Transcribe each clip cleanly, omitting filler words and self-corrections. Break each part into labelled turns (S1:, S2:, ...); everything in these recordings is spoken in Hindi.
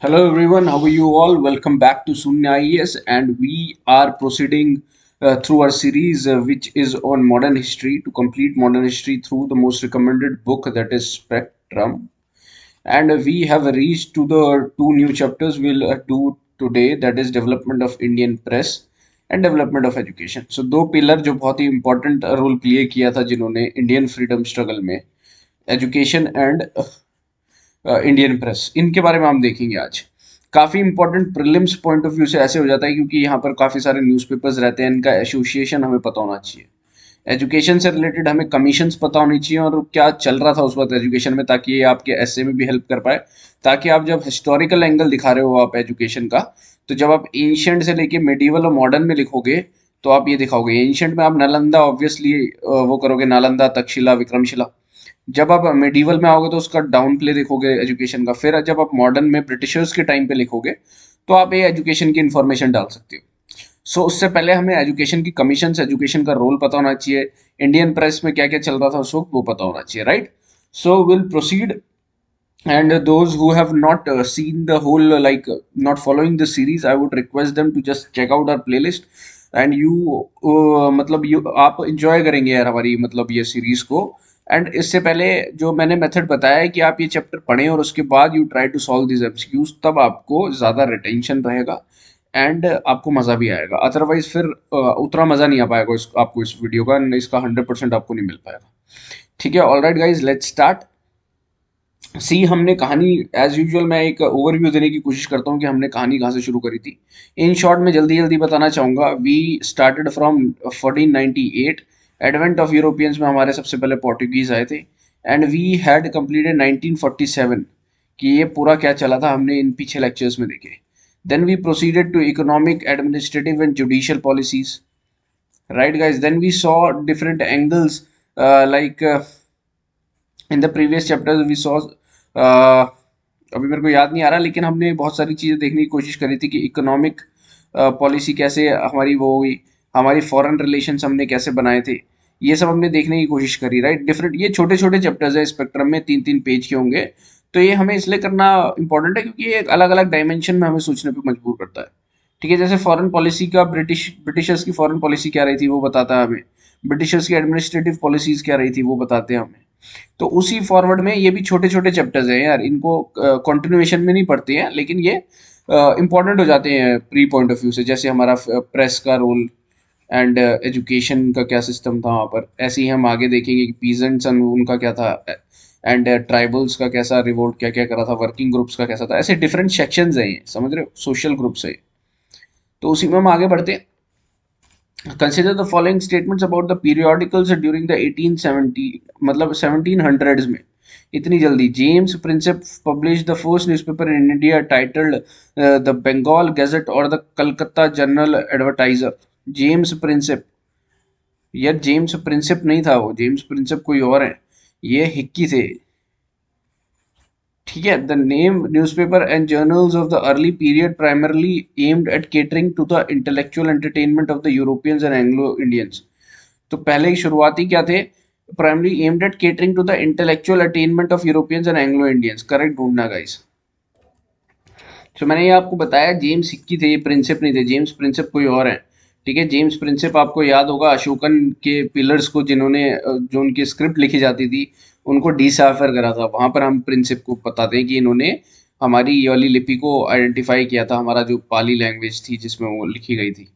S1: Hello everyone, how are you all? Welcome back to Sunya IES, and we are proceeding through our series which is on modern history to complete modern history through the most recommended book, that is Spectrum. And we have reached to the two new chapters we'll do today, that is development of Indian press and development of education. So दो पिलर जो बहुत ही important रोल प्ले किया था जिन्होंने इंडियन फ्रीडम स्ट्रगल में, एजुकेशन एंड इंडियन प्रेस, इनके बारे में हम देखेंगे आज। काफ़ी important prelims point of view से ऐसे हो जाता है क्योंकि यहाँ पर काफ़ी सारे न्यूज़पेपर्स रहते हैं, इनका एसोसिएशन हमें पता होना चाहिए। एजुकेशन से रिलेटेड हमें कमीशंस पता होनी चाहिए और क्या चल रहा था उस वक्त एजुकेशन में, ताकि ये आपके एसए में भी हेल्प कर पाए। ताकि आप जब हिस्टोरिकल एंगल दिखा रहे हो आप एजुकेशन का, तो जब आप एंशियंट से लेके मेडिवल और मॉडर्न में लिखोगे तो आप ये दिखाओगे। एंशियंट में आप नालंदा ऑब्वियसली वो करोगे, नालंदा, तक्षशिला, विक्रमशिला। जब आप मेडिवल में आओगे तो उसका डाउन प्ले देखोगे एजुकेशन का। फिर जब आप मॉडर्न में ब्रिटिशर्स के टाइम पे लिखोगे तो आप ये एजुकेशन की इन्फॉर्मेशन डाल सकते हो। उससे पहले हमें एजुकेशन की कमीशन, एजुकेशन का रोल पता होना चाहिए, इंडियन प्रेस में क्या क्या चल रहा था उस वक्त वो पता होना चाहिए, right. So will proceed, and those who have not seen the whole not following the series, I would request them to just check out our playlist, and you मतलब you आप enjoy करेंगे यार हमारी मतलब ये सीरीज को। एंड इससे पहले जो मैंने मेथड बताया है कि आप ये चैप्टर पढ़ें और उसके बाद you try to solve this MCQs, तब आपको ज़्यादा रिटेंशन रहेगा एंड आपको मज़ा भी आएगा। अदरवाइज फिर उतना मज़ा नहीं आ पाएगा आपको इस वीडियो का, इसका 100% आपको नहीं मिल पाएगा। ठीक है, all right guys, let's start. See हमने कहानी, एज यूजुअल मैं एक ओवरव्यू देने की कोशिश करता हूँ कि हमने कहानी कहाँ से शुरू करी थी। इन शॉर्ट में जल्दी जल्दी बताना चाहूँगा, we started from 1498, advent of Europeans में हमारे सबसे पहले पोर्टुगीज आए थे, एंड वी हैड कंप्लीटेड 1947। कि ये पूरा क्या चला था हमने इन पीछे लेक्चर्स में देखे। Then we proceeded to economic, administrative and judicial policies, right guys. Then we saw different angles, like in the previous chapters we saw, अभी मेरे को याद नहीं आ रहा, लेकिन हमने बहुत सारी चीज़ें देखने की कोशिश करी थी कि इकोनॉमिक पॉलिसी कैसे हमारी वो हुई, हमारी फॉरेन रिलेशंस हमने कैसे बनाए थे, ये सब हमने देखने की कोशिश करी, राइट। डिफरेंट, ये छोटे छोटे चैप्टर्स है स्पेक्ट्रम में, 3-3 पेज के होंगे। तो ये हमें इसलिए करना इंपॉर्टेंट है क्योंकि ये अलग अलग डायमेंशन में हमें सोचने पे मजबूर करता है। ठीक है, जैसे फॉरेन पॉलिसी का, ब्रिटिशर्स की फॉरेन पॉलिसी क्या रही थी वो बताता है हमें, ब्रिटिशर्स की एडमिनिस्ट्रेटिव पॉलिसीज क्या रही थी वो बताते हैं हमें। तो उसी फॉरवर्ड में ये भी छोटे छोटे चैप्टर्स हैं यार, इनको कंटिन्यूएशन में नहीं पढ़ते हैं, लेकिन ये इंपॉर्टेंट हो जाते हैं प्री पॉइंट ऑफ व्यू से। जैसे हमारा प्रेस का रोल एंड एजुकेशन का क्या सिस्टम था वहाँ पर, ऐसे ही हम आगे देखेंगे कि पीजेंट्स उनका क्या था, एंड ट्राइबल्स का कैसा रिवोल्ट क्या क्या करा था, वर्किंग ग्रुप्स का कैसा था, ऐसे डिफरेंट सेक्शंस हैं ये, समझ रहे हो, सोशल ग्रुप्स है ये। तो उसी में हम आगे बढ़ते हैं। Consider the following statements about the periodicals during the 1870, मतलब 1700s में। इतनी जल्दी, James Prinsep published the first newspaper in India titled the Bengal Gazette or the Calcutta Journal Advertiser। James Prinsep, यार जेम्स प्रिंसेप नहीं था वो, जेम्स प्रिंसेप कोई और है, ये हिक्की थे। ठीक है, the name newspaper and journals of the early period primarily aimed at catering to the intellectual entertainment of the Europeans and Anglo Indians. तो पहले ही शुरुआती क्या थे, primarily aimed at catering to the intellectual attainment of Europeans and Anglo Indians. Correct ढूंढना गाइस। तो मैंने ये आपको बताया, जेम्स हिक्की थे, ये प्रिंसेप नहीं थे, जेम्स प्रिंसेप कोई और है। ठीक है, जेम्स प्रिंसेप आपको याद होगा अशोकन के पिलर्स को, जिन्होंने जो उनकी स्क्रिप्ट लिखी जाती थी उनको डिसाफर करा था, वहां पर हम प्रिंसेप को बताते हैं कि इन्होंने हमारी ये वाली लिपि को आइडेंटिफाई किया था, हमारा जो पाली लैंग्वेज थी जिसमें वो लिखी गई थी।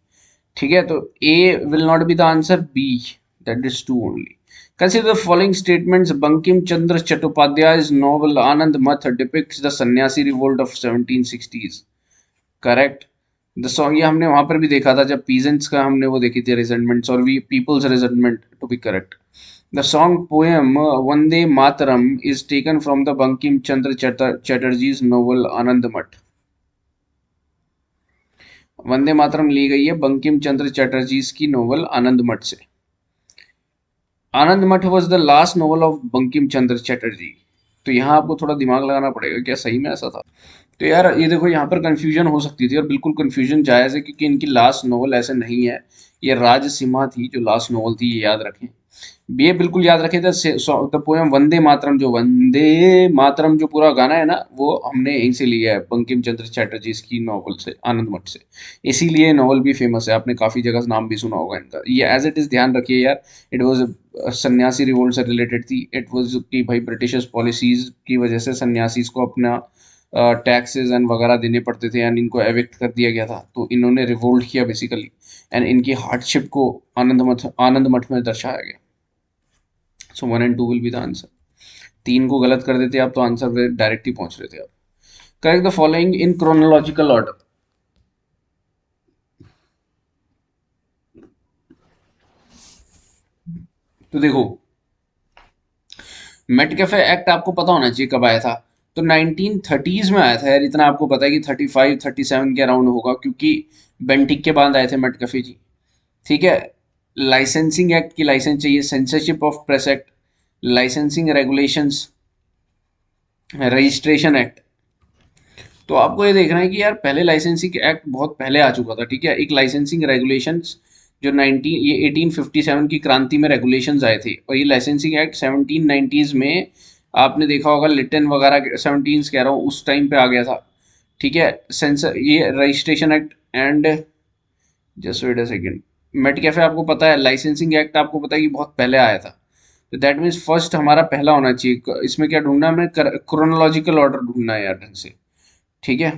S1: ठीक है, तो A will not be the answer, B, that is two only. Consider the following statements. Bankim Chandra Chattopadhyay's novel Anand Math depicts the Sannyasi revolt of 1760s. Correct. The song, ये हमने वहां पर भी देखा था जब पीजेंट्स का हमने वो देखी थी रिजेंटमेंट्स, और वी पीपल्स रिजेंटमेंट to be correct. The song poem Vande Mataram is taken from the Bankim Chandra Chatterjee's novel Anand Math. Vande मातरम ली गई है बंकिम चंद्र चटर्जीज की नोवेल आनंद मठ से। Anand Math was the last novel of Bankim Chandra Chatterjee. तो यहाँ आपको थोड़ा दिमाग लगाना पड़ेगा, क्या सही में ऐसा था। तो यार ये देखो, यहाँ पर कंफ्यूजन हो सकती थी और बिल्कुल कंफ्यूजन जायज़ है क्योंकि इनकी लास्ट नोवेल ऐसे नहीं है, ये राजसीमा थी जो लास्ट नोवेल थी, ये याद रखें। ये बिल्कुल याद रखे थे। द पोएम वंदे मातरम, जो वंदे मातरम जो पूरा गाना है ना, वो हमने यहीं से लिया है, बंकिम चंद्र चटर्जी की नॉवल से, आनंद मठ से। इसीलिए नॉवल भी फेमस है, आपने काफी जगह नाम भी सुना होगा इनका। ये एज इट इज ध्यान रखिए यार। इट वाज सन्यासी रिवोल्ट से रिलेटेड थी। इट वाज कि भाई ब्रिटिश पॉलिसीज की वजह से सन्यासीज को अपना टैक्सेस एंड वगैरह देने पड़ते थे, एंड इनको एविक्ट कर दिया गया था, तो इन्होंने रिवोल्ट किया बेसिकली, एंड इनकी हार्डशिप को आनंद मठ में दर्शाया गया। सो 1 and 2 will be the answer. 3 को गलत कर देते आप तो आंसर पे डायरेक्ट ही पहुंच रहे थे आप। Correct the following in chronological order. तो देखो, मेटकैफे एक्ट आपको पता होना चाहिए कब आया था। तो 1930s में आया था यार, इतना आपको पता है कि 35-37 के अराउंड होगा, क्योंकि बेंटिक के बाद आए थे मेटकैफे जी। ठीक है। लाइसेंसिंग एक्ट की लाइसेंस चाहिए, censorship of press act, licensing regulations, registration act. तो आपको ये देखना है कि यार पहले लाइसेंसिंग एक्ट बहुत पहले आ चुका था, ठीक है। एक लाइसेंसिंग रेगुलेशंस जो 1857 की क्रांति में रेगुलेशंस आए थे, और ये लाइसेंसिंग एक्ट 1790s में आपने देखा होगा, लिटन वगैरह 17 कह रहा हूँ, उस टाइम पे आ गया था। ठीक है। सेंसर ये registration act and just wait a second, Metcalfe आपको पता है, लाइसेंसिंग एक्ट आपको पता है कि बहुत पहले आया था। तो दैट मीन्स फर्स्ट हमारा पहला होना चाहिए। इसमें क्या ढूंढना है हमें, क्रोनोलॉजिकल ऑर्डर ढूंढना है यार ढंग से। ठीक है।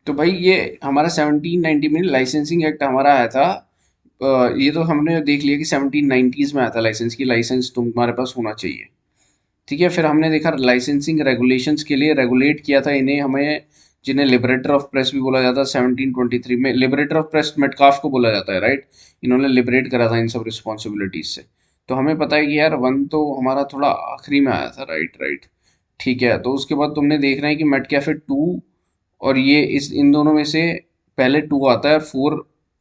S1: तो भाई ये हमारा 1790 में लाइसेंसिंग एक्ट हमारा आया था। ये तो हमने देख लिया कि 1790s में आया था लाइसेंस की, लाइसेंस तुम्हारे पास होना चाहिए। ठीक है। फिर हमने देखा लाइसेंसिंग रेगुलेशंस के लिए रेगुलेट किया था इन्हें, हमें जिन्हें लिबरेटर ऑफ प्रेस भी बोला जाता है। 1723 में लिबरेटर ऑफ प्रेस मेटकाफ को बोला जाता है, राइट। इन्होंने लिबरेट करा था इन सब रिस्पॉन्सिबिलिटीज से। तो हमें पता है कि यार वन तो हमारा थोड़ा आखिरी में आया था, राइट राइट। ठीक है। तो उसके बाद तुमने देखना है कि मेटकैफे 2 और ये इस इन दोनों में से पहले 2 आता है,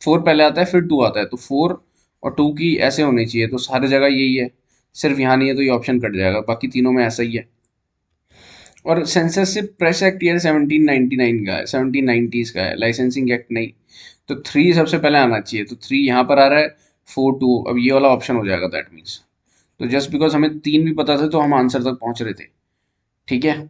S1: 4 पहले आता है फिर 2 आता है, तो 4 और 2 की ऐसे होनी चाहिए। तो सारी जगह यही है, सिर्फ यहाँ नहीं है, तो ये ऑप्शन कट जाएगा, बाकी तीनों में ऐसा ही है। और सेंसरशिप प्रेस एक्ट ये 1799 का है, 1790s का है, लाइसेंसिंग एक्ट नहीं। तो 3 सबसे पहले आना चाहिए, तो 3 यहाँ पर आ रहा है, 4 2 अब ये वाला ऑप्शन हो जाएगा, दैट मीन्स। तो जस्ट बिकॉज हमें 3 भी पता था तो हम आंसर तक पहुंच रहे थे। ठीक है।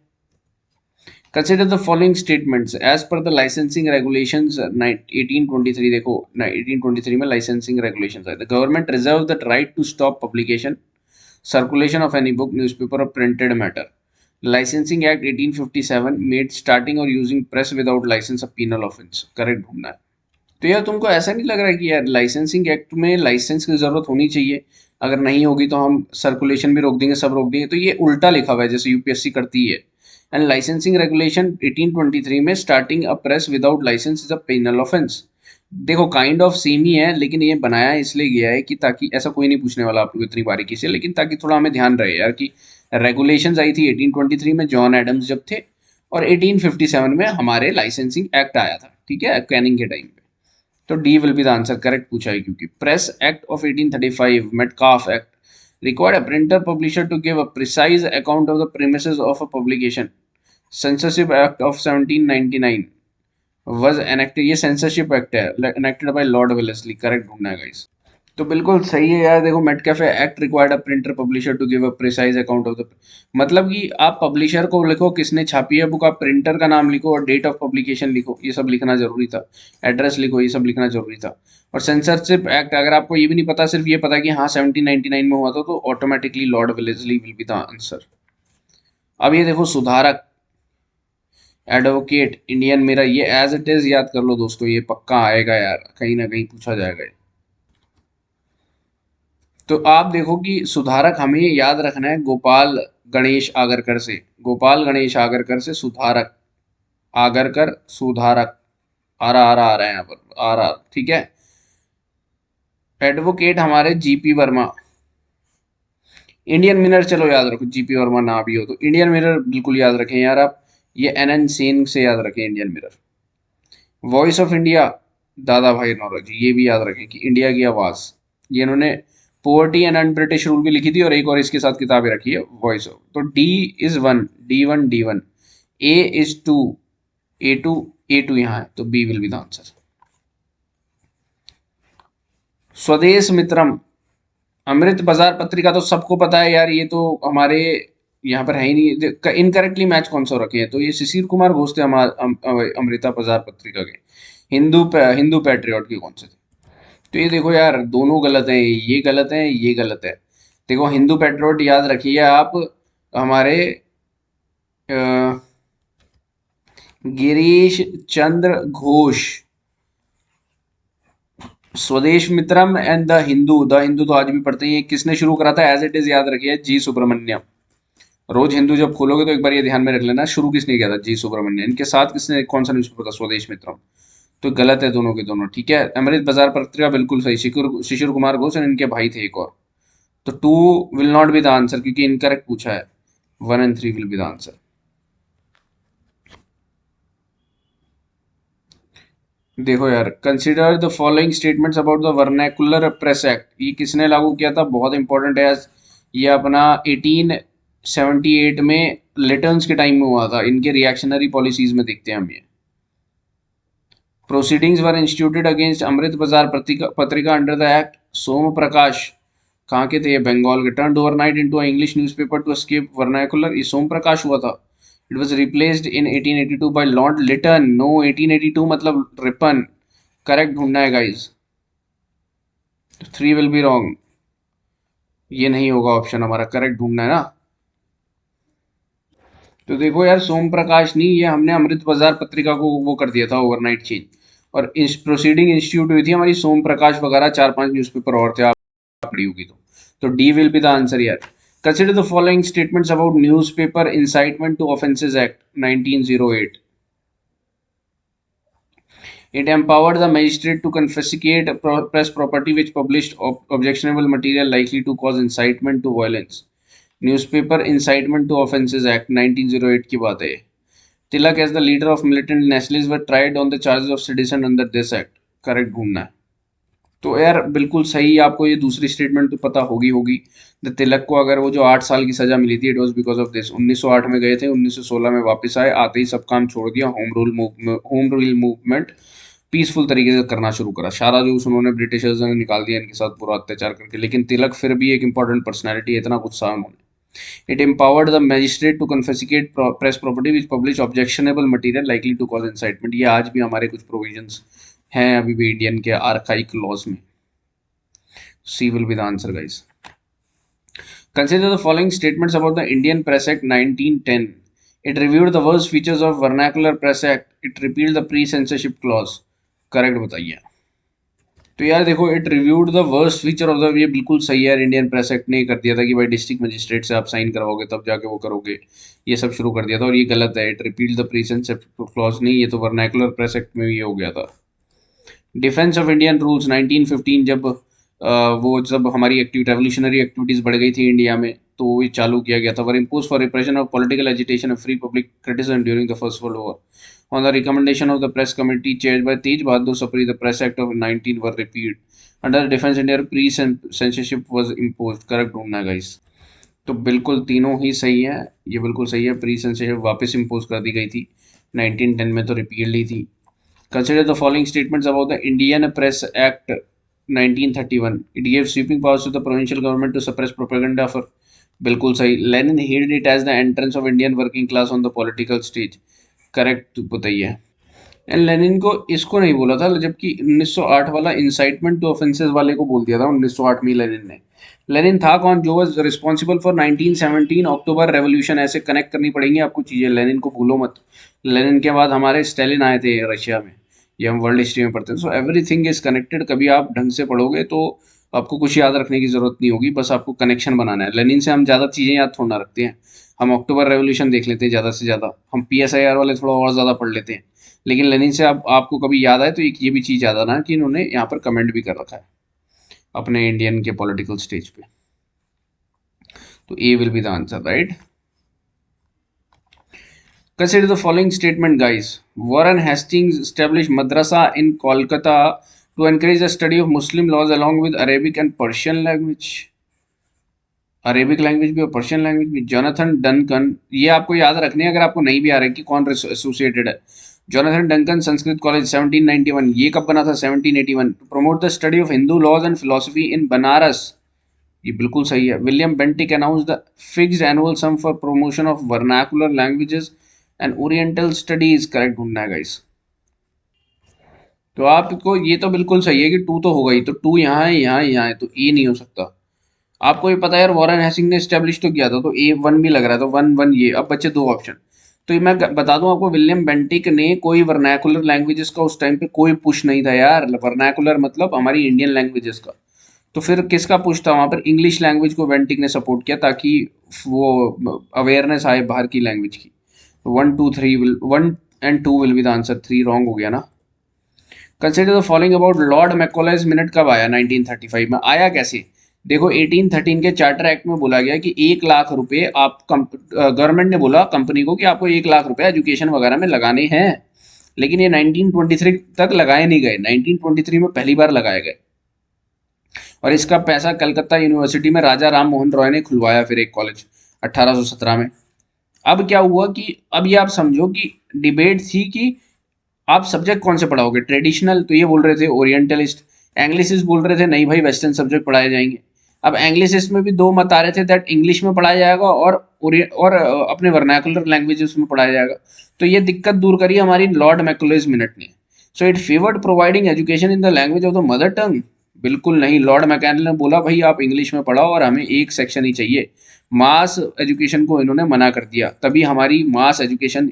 S1: Consider the following statements as per the licensing regulations 1823। देखो 1823 में लाइसेंसिंग रेगुलेशंस आए थे। Government reserve the right to stop publication, circulation of any book, newspaper और printed matter. Licensing act 1857 made starting और using press without license a penal offence. Correct ढूंढना है। तो यार तुमको ऐसा नहीं लग रहा है कि यार लाइसेंसिंग एक्ट में लाइसेंस की जरूरत होनी चाहिए, अगर नहीं होगी तो हम सर्कुलेशन भी रोक देंगे, सब रोक देंगे। तो ये उल्टा लिखा हुआ है जैसे यूपीएससी करती है। एंड लाइसेंसिंग रेगुलेशन 1823 में starting a press without license is a penal offence. देखो काइंड ऑफ सेम ही है, लेकिन ये बनाया इसलिए गया है कि ताकि ऐसा कोई नहीं पूछने वाला आप लोग इतनी बारीकी से, लेकिन ताकि थोड़ा हमें ध्यान रहे यार कि रेगुलेशंस आई थी 1823 में जॉन एडम्स जब थे, और 1857 में हमारे लाइसेंसिंग एक्ट आया था, ठीक है, कैनिंग के टाइम पे। तो D will be the answer, correct पूछा है, क्योंकि press act of 1835, Metcalfe act, required a printer publisher to give a precise account of the premises of a publication. Censorship Act of 1799 was enacted, ये censorship act है, enacted by Lord Wellesley। Correct ढूंढना है गाइस। तो बिल्कुल सही है यार। देखो Metcalfe act required a printer publisher to give a precise account of the, मतलब कि आप पब्लिशर को लिखो किसने छापी है बुक, आप प्रिंटर का नाम लिखो और डेट ऑफ पब्लिकेशन लिखो, ये सब लिखना जरूरी था। एड्रेस लिखो, ये सब लिखना जरूरी था। और सेंसरशिप एक्ट अगर आपको ये भी नहीं पता, सिर्फ ये पता कि हाँ 1799 में हुआ था, तो automatically Lord Wellesley will be the answer. अब ये देखो, सुधारक, एडवोकेट, इंडियन मिरर, ये एज इट इज याद कर लो दोस्तों, ये पक्का आएगा यार, कहीं ना कहीं पूछा जाएगा ये। तो आप देखो कि सुधारक हमें याद रखना है गोपाल गणेश आगरकर से, गोपाल गणेश आगरकर से सुधारक, आगरकर सुधारक, आ रहा है यहाँ पर, ठीक है। एडवोकेट हमारे जीपी वर्मा। इंडियन मिरर चलो याद रखो, जीपी वर्मा ना भी हो तो इंडियन मिरर बिल्कुल याद रखें यार आप। ये एन सेन से याद रखें Indian mirror. Voice of India, दादा भाई नौरोजी, ये भी याद रखें कि इंडिया की आवाज, ये इन्होंने poverty and un British rule भी लिखी थी, और एक और इसके साथ किताबें रखी है, वॉइस ऑफ। तो D is 1, D one, A is 2, A two यहाँ है, तो B will be the answer. Swadesh Mitram, अमृत बाजार पत्रिका तो सबको पता है यार, ये तो हमारे यहाँ पर है ही नहीं। इनकरेक्टली मैच कौन सा रखे हैं, तो ये शिशिर कुमार घोष थे अमृता बाजार पत्रिका के। हिंदू पैट्रियट के कौन से थे? तो ये देखो यार, दोनों गलत हैं, ये गलत है, ये गलत है। देखो हिंदू पैट्रियट याद रखिए आप, हमारे अ, गिरीश चंद्र घोष। स्वदेश मित्रम एंड द हिंदू तो आज भी पढ़ते हैं। ये किसने शुरू करा था? एज इट इज याद रखिए, जी सुब्रमण्यम। रोज हिंदू जब खोलोगे तो एक बार ये ध्यान में रख लेना, शुरू किसने किया था? जी सुब्रमण्यम। इनके साथ किसने, कौन सा न्यूज़पेपर था? स्वदेश मित्रम। तो गलत है दोनों के दोनों, ठीक है। अमृत बाजार पत्रिका बिल्कुल सही, शिशिर कुमार घोष और इनके भाई थे एक और। तो two will not be the answer, क्योंकि इनकरेक्ट पूछा है। 1 and 3 will be the answer. देखो यार, consider the following statements about the vernacular press act. ये किसने लागू किया था? बहुत इंपॉर्टेंट है। ये अपना 1878 में लिटन्स के टाइम में हुआ था। इनके रिएक्शनरी पॉलिसीज में देखते हैं हम ये। Proceedings were instituted against Amrit Bazar Patrika under the act. Som Prakash कहाँ के थे? ये बंगाल के। Turn overnight into English newspaper to escape vernacular. ये सोम प्रकाश हुआ था। It was replaced in 1882 by Lord Lytton. No, 1882 मतलब रिपन। करेक्ट ढूंढना है गाइस। 3 will be wrong. ये नहीं होगा ऑप्शन हमारा, करेक्ट ढूंढना है ना। तो देखो यार, सोम प्रकाश नहीं, ये हमने अमृत बाजार पत्रिका को वो कर दिया था ओवरनाइट चेंज। और इस प्रोसीडिंग इंस्टीट्यूट हुई थी हमारी सोम प्रकाश वगैरह, 4-5 न्यूज़पेपर और थे, आप पढ़ी होगी तो D will be the answer यार। Consider the following statements about newspaper incitement to offences act 1908। It empowered the magistrate to confiscate press property which published objectionable material likely to cause incitement to violence. Newspaper incitement to offences act 1908 की बात है। Tilak as the leader of militant nationalist were tried on the charges of sedition under this act. Correct ढूंढना है। तो यार बिल्कुल सही, आपको ये दूसरी स्टेटमेंट तो पता होगी। द तिलक को अगर वो जो 8 साल की सजा मिली थी, it was because of this. 1908 में गए थे, 1916 में वापस आए, आते ही सब काम छोड़ दिया, होम रूल मूवमेंट पीसफुल तरीके से करना शुरू करा। सारा जो उन्होंने ब्रिटिशर्स ने निकाल दिया इनके साथ पूरा अत्याचार करके। लेकिन तिलक फिर भी एक इंपॉर्टेंट पर्सनैलिटी है, इतना गुस्सा है उन्होंने। It empowered the magistrate to confiscate press property which publish objectionable material likely to cause incitement। ये आज भी हमारे कुछ प्रोविजंस हैं अभी भी इंडियन के आर्काइक लॉज में। C will be the answer, guys. Consider the following statements about the Indian Press Act 1910. It reviewed the worst features of Vernacular Press Act. It repealed the pre-censorship clause. Correct बताइए। तो यार देखो, it reviewed the worst feature of the, ये बिल्कुल सही है यार। इंडियन प्रेस एक्ट ने कर दिया था कि भाई डिस्ट्रिक्ट मजिस्ट्रेट से आप साइन करवाओगे तब जाके वो करोगे, ये सब शुरू कर दिया था। और ये गलत है। इट रिपील्ड द प्रीसेंस क्लॉज नहीं, ये तो वर्नाकुलर प्रेस एक्ट में ये हो गया था। डिफेंस ऑफ इंडियन रूल्स 1915, जब वो जब हमारी रेवोल्यूशनरी एक्टिविटीज़ बढ़ गई थी इंडिया में, तो ये चालू किया गया था। Were impose for repression of political agitation of free public criticism during the first world war. On the recommendation of the press committee chaired by Tej Bahadur Sapri, the Press Act of 19 were repealed. Under Defense India, pre-censorship was imposed. Correct ढूंढना है guys। तो बिल्कुल तीनों ही सही है, ये बिल्कुल सही है। प्री सेंसरशिप वापस इम्पोज कर दी गई थी 1910 में, तो रिपील ही थी। Consider the following statements about the Indian press act 1931। It give sweeping powers to the provincial government to suppress propaganda for. बिल्कुल सही। Lenin held it as the entrance of Indian working class on the political stage. Correct बताइए। एंड लेनिन को इसको नहीं बोला था, जबकि 1908 वाला इंसाइटमेंट टू ऑफेंसेस वाले को बोल दिया था 1908 में लेनिन ने। लेनिन था कौन? जो was responsible for 1917 October revolution. ऐसे कनेक्ट करनी पड़ेंगी आपको चीज़ें, लेनिन को भूलो मत। लेनिन के बाद हमारे स्टेलिन आए थे रशिया में, ये हम वर्ल्ड हिस्ट्री में पढ़ते हैं। So everything is connected. कभी आप ढंग से पढ़ोगे तो आपको कुछ याद रखने की जरूरत नहीं होगी, बस आपको कनेक्शन बनाना है। लेनिन से हम ज़्यादा चीज़ें याद थोड़ा रखते हैं। हम अक्टूबर रेवोल्यूशन देख लेते हैं ज़्यादा से ज़्यादा, हम PSIR वाले थोड़ा और ज़्यादा पढ़ लेते हैं। लेकिन लेनिन से आपको कभी याद आए तो एक ये भी चीज़ याद आना कि इन्होंने यहाँ पर कमेंट भी कर रखा है अपने इंडियन के पॉलिटिकल स्टेज पे। तो A will be the answer, right. Consider the following statement, guys. Warren Hastings established madrasa in Kolkata to encourage the study of Muslim laws along with Arabic and Persian language. Arabic language भी और पर्शियन लैंग्वेज भी। जोनाथन डनकन, ये आपको याद रखने हैं अगर आपको नहीं भी आ रहा है कि कौन एसोसिएटेड है। Jonathan Duncan Sanskrit college 1791। ये कब बना था? 1781। To promote the study of Hindu laws and philosophy in Banaras. ये बिल्कुल सही है। William Bentinck announce the fixed annual sum for promotion of vernacular languages and oriental studies. Correct ढूंढना है गाइस। तो आपको ये तो बिल्कुल सही है कि टू तो होगा ही, तो टू यहाँ है, यहाँ है, यहाँ है, तो ए नहीं हो सकता। आपको ये पता है यार, वॉरेन हेसिंग ने स्टैब्लिश तो किया था, तो ए वन भी लग रहा था, वन वन ये। अब बचे दो ऑप्शन। तो ये मैं बता दूं आपको, विलियम बेंटिक ने कोई वर्नाकुलर लैंग्वेजेस का उस टाइम पे कोई पुश नहीं था यार। वर्नाकुलर मतलब हमारी इंडियन लैंग्वेजेस का। तो फिर किसका पुश था वहां पर? इंग्लिश लैंग्वेज को वेंटिक ने सपोर्ट किया, ताकि वो अवेयरनेस आए बाहर की लैंग्वेज की। One two three will, one and two will be the answer, three wrong हो गया ना। Consider the following about Lord Macaulay's minute. कब आया? 1935 में। आया कैसे? देखो 1813 के चार्टर एक्ट में बोला गया कि 1 लाख रुपए आप गवर्नमेंट ने बोला कंपनी को कि आपको 1 लाख रुपए एजुकेशन वगैरह में लगाने हैं। लेकिन ये 1923 तक लगाए नहीं गए, 1923 में पहली बार लगाए गए। और इसका पैसा कलकत्ता यूनिवर्सिटी में राजा राम मोहन रॉय ने खुलवाया फिर एक कॉलेज 1817 में। अब क्या हुआ कि अब ये आप समझो कि डिबेट थी कि आप सब्जेक्ट कौन से पढ़ाओगे। ट्रेडिशनल तो ये बोल रहे थे ओरिएंटलिस्ट, एंग्लिसिस्ट बोल रहे थे नहीं भाई वेस्टर्न सब्जेक्ट पढ़ाए जाएंगे। अब एंग्लिसिस्ट में भी दो मत आ रहे थे, दैट इंग्लिश में पढ़ाया जाएगा और अपने वर्नाकुलर लैंग्वेजेस में पढ़ाया जाएगा। तो ये दिक्कत दूर करी हमारी लॉर्ड मैकॉलेज मिनट ने। So it favoured providing education in the language of the mother tongue. बिल्कुल नहीं, लॉर्ड मैकॉले ने बोला भाई आप इंग्लिश में पढ़ाओ और हमें एक सेक्शन ही चाहिए। मास एजुकेशन को इन्होंने मना कर दिया, तभी हमारी मास एजुकेशन,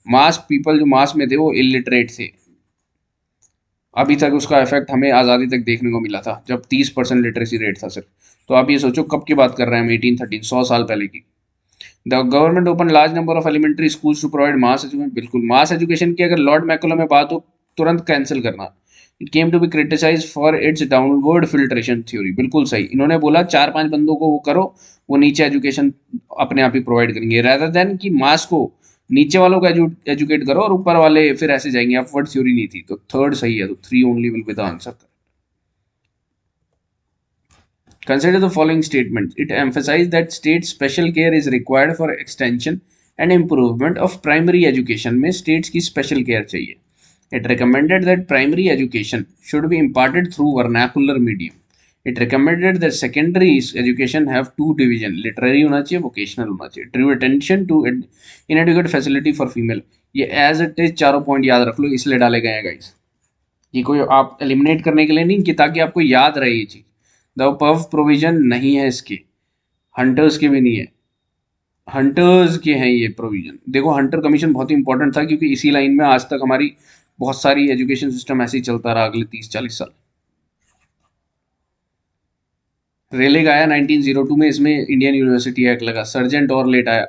S1: मास पीपल जो मास में थे वो इलिटरेट थे। अभी तक उसका इफेक्ट हमें आज़ादी तक देखने को मिला था, जब 30% लिटरेसी रेट था सिर्फ। तो आप ये सोचो कब की बात कर रहे हैं हम, 1813, 100 साल पहले की। The government open large number of elementary schools to provide mass education. बिल्कुल मास एजुकेशन की अगर लॉर्ड मैकुलम में बात हो, तुरंत कैंसिल करना। It came to be criticize for its downward filtration theory. बिल्कुल सही, इन्होंने बोला 4-5 बंदों को वो करो, वो नीचे एजुकेशन अपने आप ही प्रोवाइड करेंगे, rather देन कि मास को, नीचे वालों को एजुकेट करो और ऊपर वाले फिर ऐसे जाएंगे। अपवर्ड थ्योरी नहीं थी। तो थर्ड सही है, तो three only will be the answer. Consider the following statement. It emphasized that state special care is required for extension and improvement of primary education. में states की special care चाहिए. It recommended that primary education should be imparted through vernacular medium. It recommended that secondary education have two division, literary होना चाहिए, vocational होना चाहिए. Drew attention to inadequate facility for female. ये as it is चारों पॉइंट याद रख लो, इसलिए डाले गए हैं गाइस। ये कोई आप एलिमिनेट करने के लिए नहीं, कि ताकि आपको याद रहे ये चीज। द पफ प्रोविजन नहीं है इसके, हंटर्स के भी नहीं है, हंटर्स के हैं ये प्रोविजन। देखो हंटर कमीशन बहुत ही इंपॉर्टेंट था, क्योंकि इसी लाइन में आज तक हमारी बहुत सारी एजुकेशन सिस्टम ऐसे ही चलता रहा अगले 30-40 साल। रेलेग आया 1902 में, इसमें इंडियन यूनिवर्सिटी एक्ट लगा। सर्जेंट और लेट आया।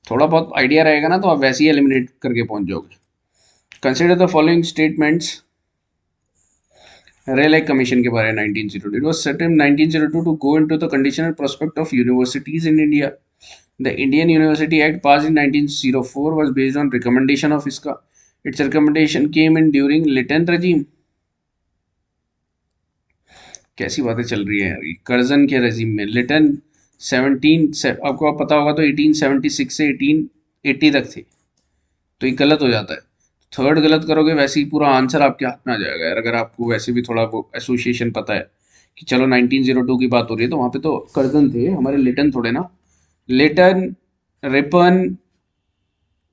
S1: थोड़ा बहुत आइडिया रहेगा ना, तो आप वैसे ही एलिमिनेट करके पहुंच जाओगे। Consider the following statements. Raleigh commission के बारे में 1902, it was set in 1902 to go into the conditional prospect of universities in India. The Indian university act pass in 1904 was based on recommendation of इसका। Its recommendation came in during Lytton regime. कैसी बातें चल रही है यार, कर्जन के रजीम में। लिटन 17 से, आपको पता होगा तो 1876 से 1880 तक थे। तो ये गलत हो जाता है। थर्ड गलत करोगे वैसे ही पूरा आंसर आपके हाथ में आ जाएगा यार। अगर आपको वैसे भी थोड़ा वो एसोसिएशन पता है कि चलो 1902 की बात हो रही है, तो वहाँ पे तो कर्जन थे हमारे, लिटन थोड़े ना। Lytton, Ripon,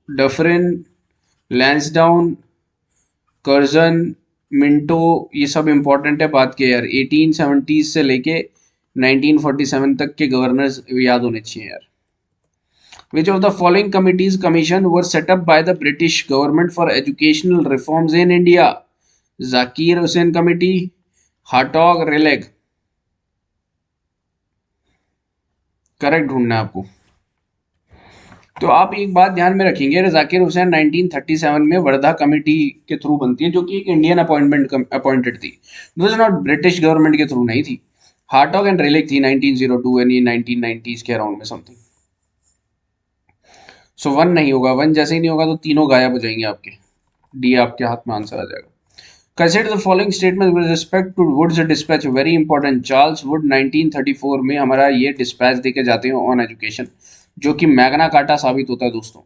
S1: Dufferin, Lansdowne, Curzon, Minto, ये सब इंपॉर्टेंट है बात के यार। 1870 से लेके 1947 तक के गवर्नर्स याद होने चाहिए यार। Which of the following committees commission were set up by the British government for educational reforms in India? Zakir Hussain Committee, Hartog, Raleigh. Correct ढूंढना है आपको। तो आप एक बात ध्यान में रखेंगे, जाकिर हुसैन 1937 में वर्धा कमेटी के थ्रू बनती है, जो कि एक इंडियन अपॉइंटेड थी। This is not British government के थ्रू नहीं थी। हार्टॉग एंड रेलेग थी 1902 यानी 1990s के अराउंड में समथिंग। सो वन नहीं होगा, वन जैसे ही नहीं होगा तो तीनों गायब हो जाएंगे आपके। डी आपके हाथ में आंसर आ जाएगा। Consider the following statement with respect to Wood's dispatch. Very important. Charles Wood 1934 में हमारा ये डिस्पैच देके जाते हैं ऑन एजुकेशन, जो कि मैग्ना कार्टा साबित होता है दोस्तों।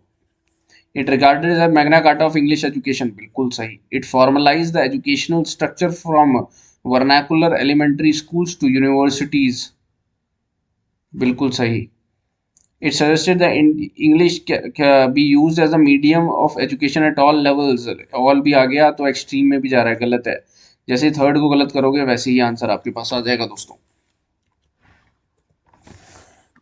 S1: It regarded as Magna Carta of English education. बिल्कुल सही। It formalize the educational structure from vernacular elementary schools to universities, बिल्कुल सही। It suggested that English be used as a medium of education at all levels. All भी आ गया तो एक्सट्रीम में भी जा रहा है, गलत है। जैसे थर्ड को गलत करोगे वैसे ही आंसर आपके पास आ जाएगा दोस्तों।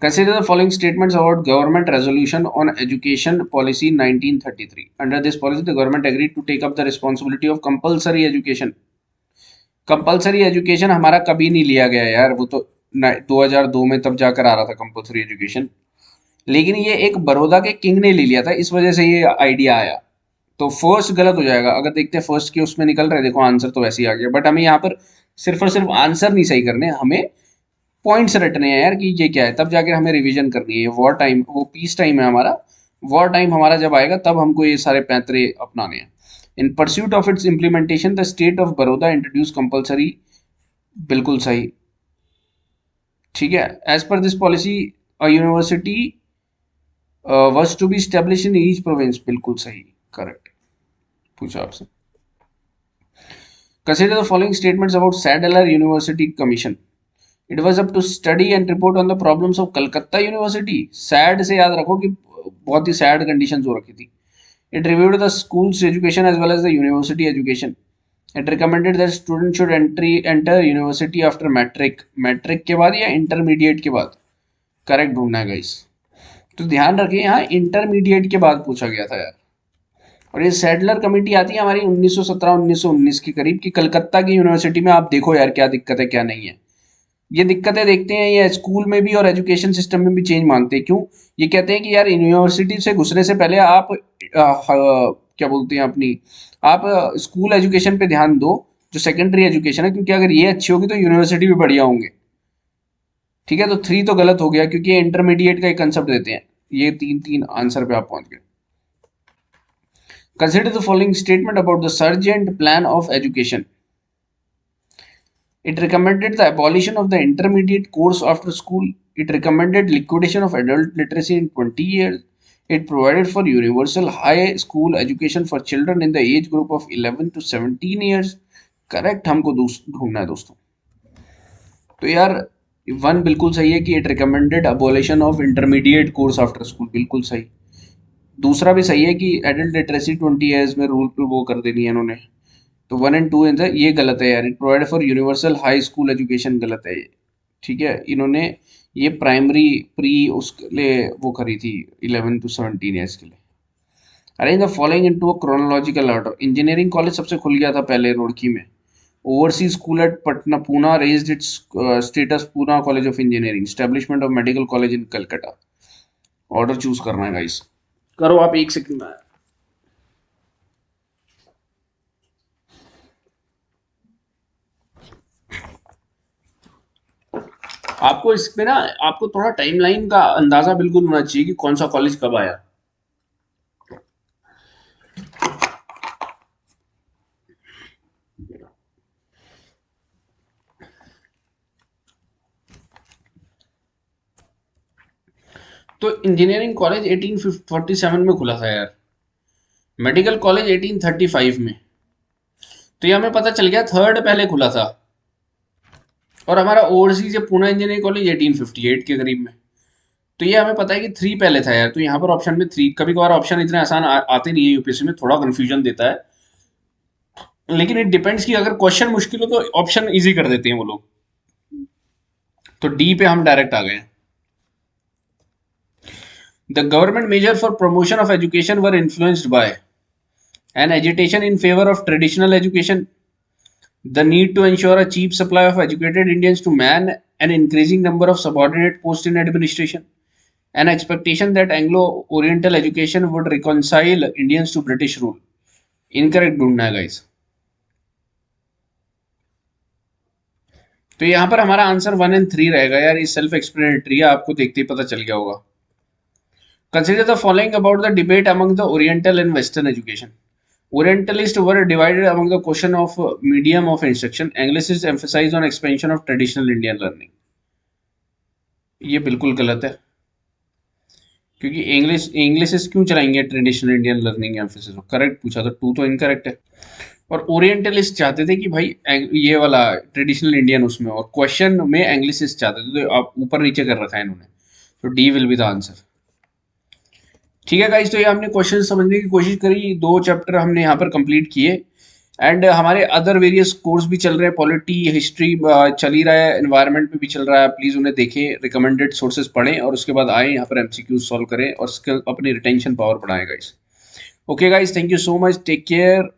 S1: Consider the following statements about government resolution on education policy 1933. Under this policy, the government agreed to take up the responsibility of compulsory education. Compulsory education हमारा कभी नहीं लिया गया यार, वो तो 2002 में तब जाकर आ रहा था कंपलसरी एजुकेशन, लेकिन ये एक बड़ौदा के किंग ने ले लिया था, इस वजह से ये आइडिया आया। तो फर्स्ट गलत हो जाएगा। अगर देखते हैं फर्स्ट के उसमें निकल रहे, देखो आंसर तो वैसे ही आ गया, बट हमें यहाँ पर सिर्फ और सिर्फ आंसर नहीं सही करने, हमें पॉइंट्स रटने हैं यार कि ये क्या है, तब जाके हमें रिवीजन करनी है। वॉर टाइम, वो पीस टाइम है हमारा, वॉर टाइम हमारा जब आएगा तब हमको ये सारे पैंतरे अपनाने हैं। In pursuit of its implementation the state of Baroda introduce compulsory, बिल्कुल सही, ठीक है। As per this policy a university was to be established in each province, बिल्कुल सही, करेक्ट। पूछा आपसे। Consider the following statements about Sadler University Commission. It was up to study and report on the problems of Calcutta University. Sad से याद रखो कि बहुत ही sad conditions हो रखी थी। It reviewed the school's education as well as the university education. It recommended that students should enter university after matric. Matric के बाद या intermediate के बाद, करेक्ट ढूंढना है गाइस। तो ध्यान रखिए यहाँ इंटरमीडिएट के बाद पूछा गया था यार। और ये सैडलर कमेटी आती है हमारी 1917-1919 के करीब की, कलकत्ता की यूनिवर्सिटी में। आप देखो यार क्या दिक्कत है क्या नहीं है, ये दिक्कतें देखते हैं, ये स्कूल में भी और एजुकेशन सिस्टम में भी चेंज मांगते हैं। क्यों? ये कहते हैं कि यार यूनिवर्सिटी से घुसने से पहले आप क्या बोलते हैं अपनी, आप स्कूल एजुकेशन पे ध्यान दो, जो सेकेंडरी एजुकेशन है, क्योंकि अगर ये अच्छी होगी तो यूनिवर्सिटी भी बढ़िया होंगे। ठीक है, तो 3 तो गलत हो गया क्योंकि इंटरमीडिएट का एक कंसेप्ट देते हैं। ये 3 आंसर पे आप पहुंच गए। Consider the following statement about the Sargent Plan of Education. It recommended the abolition of the intermediate course after school. It recommended liquidation of adult literacy in 20 years. It provided for universal high school education for children in the age group of 11 to 17 years. Correct हमको ढूंढना है दोस्तों। तो यार 1 बिल्कुल सही है कि it recommended abolition of intermediate course after school, बिल्कुल सही। दूसरा भी सही है कि एडल्ट लिटरेसी 20 ईयर्स में रूल वो कर देनी है इन्होंने। तो 1 और 2 आंसर ये गलत है यार। It provide for universal high school education, गलत है ये। ठीक है, इन्होंने ये प्राइमरी प्री उसके लिए वो करी थी 11 to 17 ईयर्स के लिए। Arrange the following into a chronological order. Engineering college सबसे खुल गया था पहले रुड़की में। Overseas school eight Patna Poona raised it's status Poona college of engineering. Establishment of medical college in Calcutta. Order choose करना है गाइस, करो आप 1 सेकंड में। आपको इसमें ना, आपको थोड़ा टाइमलाइन का अंदाजा बिल्कुल होना चाहिए कि कौन सा कॉलेज कब आया। तो इंजीनियरिंग कॉलेज 1847 में खुला था यार, मेडिकल कॉलेज 1835 में। तो ये हमें पता चल गया थर्ड पहले खुला था। और हमारा ओवरसीज या पूना इंजीनियरिंग कॉलेज 1858 के करीब में। तो ये हमें पता है कि 3 पहले था यार। तो यहाँ पर ऑप्शन में 3, कभी कभार ऑप्शन इतने आसान आते नहीं है यूपीएससी में, थोड़ा कंफ्यूजन देता है, लेकिन इट डिपेंड्स कि अगर क्वेश्चन मुश्किल हो तो ऑप्शन इजी कर देते हैं वो लोग। तो डी पे हम डायरेक्ट आ गए। The government major for promotion of education were influenced by an agitation in favour of traditional education, the need to ensure a cheap supply of educated Indians to man an increasing number of subordinate posts in administration, an expectation that Anglo-Oriental education would reconcile Indians to British rule. Incorrect ढूंढना है guys। तो यहाँ पर हमारा आंसर 1 और 3 रहेगा यार, ये सेल्फ एक्सप्लेनेटरी है, आपको देखते ही पता चल गया होगा। Consider the following about the debate among the Oriental and Western education. Orientalists were divided among the question of medium of instruction. Anglicists emphasize on expansion of traditional Indian learning. ये बिल्कुल गलत है, क्योंकि इंग्लिश क्यों चलाएंगे traditional Indian learning emphasis. Correct पूछा तो 2 तो इनकरेक्ट है। और ओरिएंटलिस्ट चाहते थे कि भाई ये वाला ट्रेडिशनल इंडियन उसमें, और क्वेश्चन में एंग्लिसिस्ट चाहते थे, तो आप ऊपर नीचे कर रखा है इन्होंने। तो D will be the answer. ठीक है गाइस, तो ये हमने क्वेश्चन समझने की कोशिश करी, 2 चैप्टर हमने यहाँ पर कंप्लीट किए। एंड हमारे अदर वेरियस कोर्स भी चल रहे हैं, पॉलिटी, हिस्ट्री चल ही रहा है, एनवायरनमेंट में भी चल रहा है। प्लीज़ उन्हें देखें, रिकमेंडेड सोर्सेज पढ़ें, और उसके बाद आएँ यहाँ पर एमसीक्यूज सॉल्व करें और अपनी रिटेंशन पावर बढ़ाएं guys. Okay guys, thank you so much, take care.